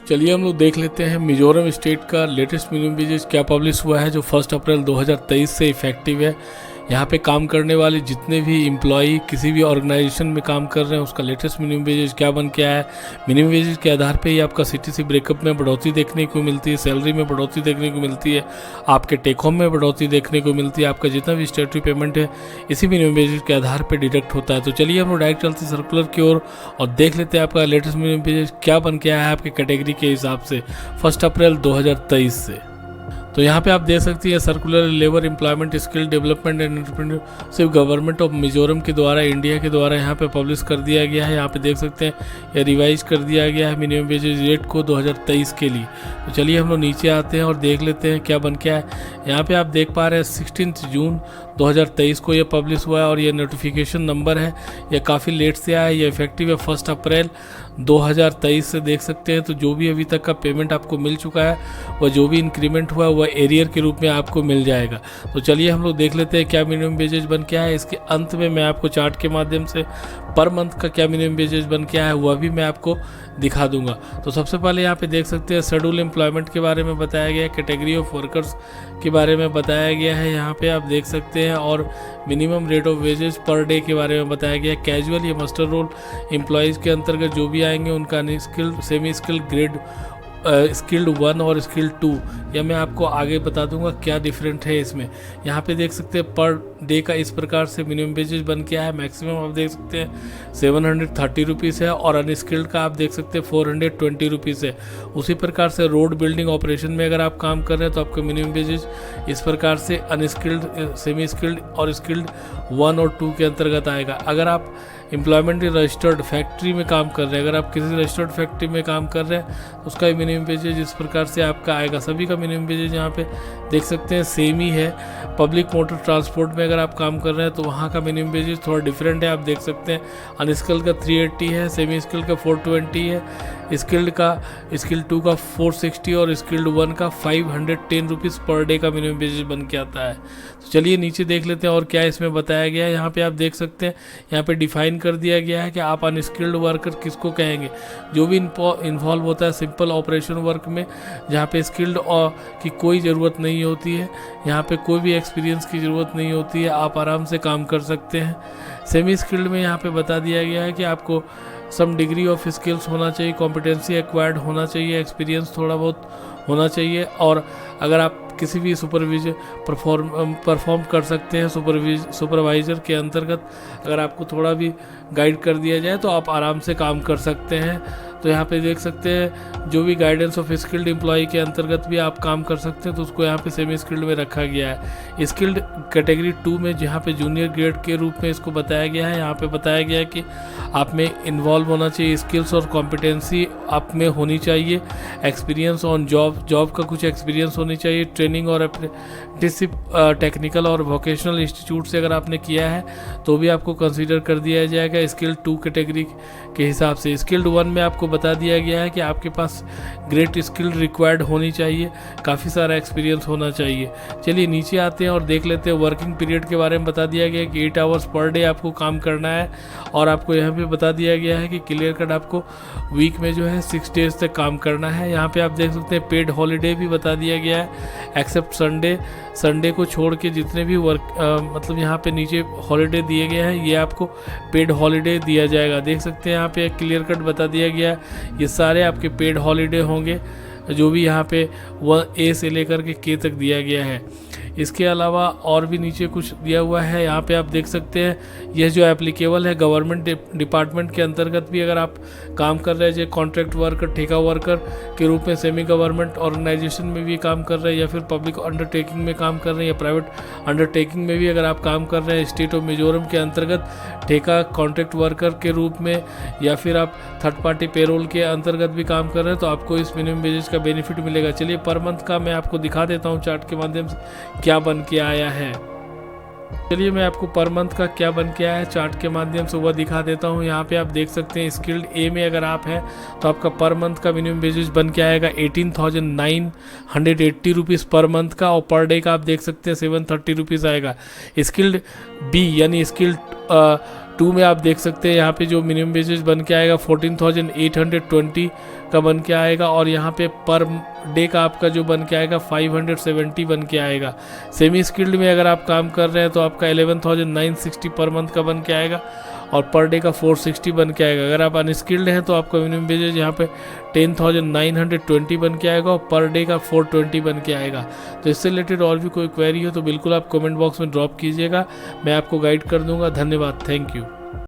चलिए हम लोग देख लेते हैं मिजोरम स्टेट का लेटेस्ट मिनिमम वेजेस क्या पब्लिश हुआ है, जो 1 अप्रैल 2023 से इफेक्टिव है। यहाँ पे काम करने वाले जितने भी एम्प्लॉई किसी भी ऑर्गेनाइजेशन में काम कर रहे हैं उसका लेटेस्ट मिनिमम वेजेस क्या बन के आया है। मिनिमम वेजेस के आधार पे ही आपका सीटीसी ब्रेकअप में बढ़ोतरी देखने को मिलती है, सैलरी में बढ़ोतरी देखने को मिलती है, आपके टेक होम में बढ़ोतरी देखने को मिलती है, आपका जितना भी स्टेटरी पेमेंट है इसी मिनिमम वेजेस के आधार पर डिडक्ट होता है। तो चलिए हम लोग डायरेक्ट चलते सर्कुलर की ओर और देख लेते हैं आपका लेटेस्ट मिनिमम वेजेस क्या बन के आया है आपके कैटेगरी के हिसाब से 1 अप्रैल 2023 से। तो यहाँ पे आप देख सकती है circular labour employment skill development and entrepreneurship government of Mizoram के द्वारा इंडिया के द्वारा यहाँ पे पब्लिश कर दिया गया है। यहाँ पे देख सकते हैं ये रिवाइज कर दिया गया है मिनिमम वेजेस रेट को 2023 के लिए। तो चलिए हम लोग नीचे आते हैं और देख लेते हैं क्या बन के आया है। यहाँ पे आप देख पा रहे हैं 16 जून 2023 को ये पब्लिश हुआ है और ये नोटिफिकेशन नंबर है, ये काफ़ी लेट से आया है। ये इफेक्टिव है 1 अप्रैल 2023 से। देख सकते हैं तो जो भी अभी तक का पेमेंट आपको मिल चुका है वह जो भी इंक्रीमेंट हुआ वह एरियर के रूप में आपको मिल जाएगा। तो चलिए हम लोग देख लेते हैं क्या मिनिमम वेजेस बन के आया है। इसके अंत में मैं आपको चार्ट के माध्यम से पर मंथ का क्या मिनिमम वेजेस बन के आया है वह भी मैं आपको दिखा दूंगा। तो सबसे पहले यहाँ पे देख सकते हैं शेड्यूल एम्प्लॉयमेंट के बारे में बताया गया है, कैटेगरी ऑफ वर्कर्स के बारे में बताया गया है यहाँ पे आप देख सकते हैं, और minimum rate of wages per day के बारे में बताया गया है। कैजुअल या मास्टर रोल एम्प्लॉयज़ के अंतर्गत जो भी आएंगे उनका unskilled, semi skilled, grade skilled 1 और स्किल्ड 2 या मैं आपको आगे बता दूंगा क्या डिफरेंट है इसमें। यहाँ पे देख सकते हैं पर डे का इस प्रकार से मिनिमम वेजेस बन के आया है। मैक्सिमम आप देख सकते हैं 730 रुपीज़ है और अनस्किल्ड का आप देख सकते हैं 420 रुपीज़ है। उसी प्रकार से रोड बिल्डिंग ऑपरेशन में अगर आप काम कर रहे हैं तो आपका मिनिमम वेजेस इस प्रकार से अनस्किल्ड, सेमी स्किल्ड और स्किल्ड 1 और 2 के अंतर्गत आएगा। अगर आप एम्प्लॉयमेंट रजिस्टर्ड फैक्ट्री में काम कर रहे हैं, अगर आप किसी रजिस्टर्ड फैक्ट्री में काम कर रहे हैं तो उसका मिनिमम वेजेज इस प्रकार से आपका आएगा। सभी का मिनिमम वेजेज यहाँ पे देख सकते हैं सेम ही है। पब्लिक मोटर ट्रांसपोर्ट में अगर आप काम कर रहे हैं तो वहाँ का मिनिमम वेजेज थोड़ा डिफरेंट है। आप देख सकते हैं अनस्किल्ड का 380 है, सेमी स्किल्ड का 420 है, स्किल्ड 2 का 460 और स्किल्ड 1 का 510 रुपीज़ पर डे का मिनिमम वेजेज बन के आता है। तो चलिए नीचे देख लेते हैं और क्या इसमें बताया गया है। यहाँ पे आप देख सकते हैं यहाँ पे डिफाइन कर दिया गया है कि आप अनस्किल्ड वर्कर किसको कहेंगे। जो भी इन्वॉल्व होता है सिंपल ऑपरेशन वर्क में, जहाँ पे स्किल्ड की कोई ज़रूरत नहीं होती है, यहाँ पे कोई भी एक्सपीरियंस की ज़रूरत नहीं होती है, आप आराम से काम कर सकते हैं। सेमी स्किल्ड में यहाँ पे बता दिया गया है कि आपको सम डिग्री ऑफ स्किल्स होना चाहिए, कॉम्पिटेंसी एक्वायर्ड होना चाहिए, एक्सपीरियंस थोड़ा बहुत होना चाहिए, और अगर आप किसी भी सुपरविजन परफॉर्म कर सकते हैं सुपरवाइज़र के अंतर्गत, अगर आपको थोड़ा भी गाइड कर दिया जाए तो आप आराम से काम कर सकते हैं। तो यहाँ पे देख सकते हैं जो भी गाइडेंस ऑफ स्किल्ड एम्प्लॉय के अंतर्गत भी आप काम कर सकते हैं तो उसको यहाँ पे सेमी स्किल्ड में रखा गया है। स्किल्ड कैटेगरी 2 में जहाँ पे जूनियर ग्रेड के रूप में इसको बताया गया है, यहाँ पे बताया गया है कि आप में इन्वॉल्व होना चाहिए, स्किल्स और कॉम्पिटेंसी आप में होनी चाहिए, एक्सपीरियंस ऑन जॉब का कुछ एक्सपीरियंस होनी चाहिए, ट्रेनिंग और अप्रेंटिसशिप टेक्निकल और वोकेशनल इंस्टीट्यूट से अगर आपने किया है तो भी आपको कंसीडर कर दिया जाएगा स्किल्ड 2 कैटेगरी के हिसाब से। स्किल्ड 1 में आपको बता दिया गया है कि आपके पास ग्रेट स्किल रिक्वायर्ड होनी चाहिए, काफ़ी सारा एक्सपीरियंस होना चाहिए। चलिए नीचे आते हैं और देख लेते हैं वर्किंग पीरियड के बारे में बता दिया गया है कि 8 आवर्स पर डे आपको काम करना है, और आपको यहाँ पे बता दिया गया है कि क्लियर कट आपको वीक में जो है 6 डेज तक काम करना है। यहाँ पे आप देख सकते हैं पेड हॉलीडे भी बता दिया गया है, एक्सेप्ट संडे को छोड़ के जितने भी मतलब यहाँ पे नीचे हॉलीडे दिए गए हैं ये आपको पेड हॉलीडे दिया जाएगा। देख सकते हैं यहाँ पे क्लियर कट बता दिया गया है ये सारे आपके पेड हॉलीडे होंगे जो भी यहाँ पे 1A से लेकर के K तक दिया गया है। इसके अलावा और भी नीचे कुछ दिया हुआ है, यहाँ पे आप देख सकते हैं यह जो एप्लीकेबल है गवर्नमेंट डिपार्टमेंट के अंतर्गत भी अगर आप काम कर रहे हैं, जैसे कॉन्ट्रैक्ट वर्कर, ठेका वर्कर के रूप में सेमी गवर्नमेंट ऑर्गेनाइजेशन में भी काम कर रहे हैं, या फिर पब्लिक अंडरटेकिंग में काम कर रहे हैं, या प्राइवेट अंडरटेकिंग में भी अगर आप काम कर रहे हैं स्टेट ऑफ मिजोरम के अंतर्गत ठेका कॉन्ट्रैक्ट वर्कर के रूप में, या फिर आप थर्ड पार्टी पेरोल के अंतर्गत भी काम कर रहे हैं तो आपको इस मिनिमम वेजेस का बेनिफिट मिलेगा। चलिए पर मंथ का मैं आपको दिखा देता हूँ चार्ट के माध्यम से क्या बन के आया है। चलिए मैं आपको पर मंथ का क्या बन के आया है चार्ट के माध्यम से वह दिखा देता हूँ। यहाँ पे आप देख सकते हैं स्किल्ड ए में अगर आप हैं तो आपका पर मंथ का मिनिमम वेजेस बन के आएगा 18,980 रुपीज़ पर मंथ का, और पर डे का आप देख सकते हैं 730 रुपीज़ आएगा। स्किल्ड बी यानी स्किल्ड 2 में आप देख सकते हैं यहाँ पे जो मिनिमम वेजेस बन के आएगा 14,820 का बन के आएगा, और यहाँ पे पर डे का आपका जो बन के आएगा 570 बन के आएगा। सेमी स्किल्ड में अगर आप काम कर रहे हैं तो आपका 11,960 पर मंथ का बन के आएगा, और पर डे का 460 बन के आएगा। अगर आप अनस्किल्ड हैं तो आपका मिनिमम वेजेज यहाँ पे 10,920 बन के आएगा, और पर डे का 420 बन के आएगा। तो इससे रिलेटेड और भी कोई क्वेरी हो तो बिल्कुल आप कमेंट बॉक्स में ड्रॉप कीजिएगा, मैं आपको गाइड कर दूंगा। धन्यवाद, थैंक यू।